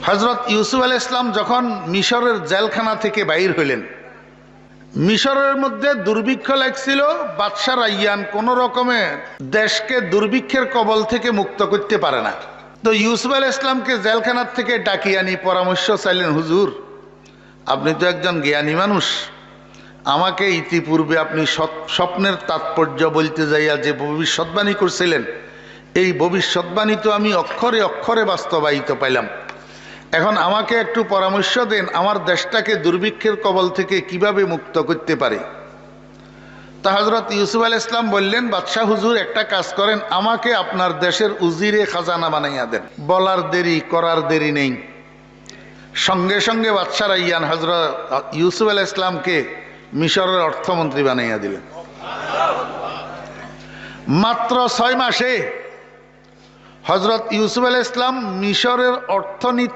হযরত ইউসুফ আলাইহিস সালাম যখন মিশরের জেলখানা থেকে বাইর হইলেন, মিশরের মধ্যে দুর্ভিক্ষ লাগছিল। বাদশা রাইয়ান কোন রকমে দেশকে দুর্ভিক্ষের কবল থেকে মুক্ত করতে পারে না। তো ইউসুফ আলাইহিস সালামকে জেলখানার থেকে ডাকিয়ে আনি পরামর্শ চাইলেন, হুজুর আপনি তো একজন জ্ঞানী মানুষ, আমাকে ইতিপূর্বে আপনি স্বপ্নের তাৎপর্য বলতে যাইয়া যে ভবিষ্যৎবাণী করছিলেন, এই ভবিষ্যৎবাণী তো আমি অক্ষরে অক্ষরে বাস্তবায়িত পাইলাম। এখন আমাকে একটু পরামর্শ দেন, আমার দেশটাকে দুর্ভিক্ষের কবল থেকে কিভাবে মুক্ত করতে পারে। তা হযরত ইউসুফ আলাইহিস সালাম বললেন, বাদশাহ হুজুর একটা কাজ করেন, আমাকে আপনার দেশের উজিরে খাজানা বানাইয়া দেন। বলার দেরি করার দেরি নেই, সঙ্গে সঙ্গে বাদশা রাইয়ান হযরত ইউসুফ আলাইহিস সালামকে মিশরের অর্থমন্ত্রী বানাইয়া দিলেন। মাত্র 6 মাসে হযরত ইউসুফ আলাইহিস সালাম মিশরের অর্থনীতি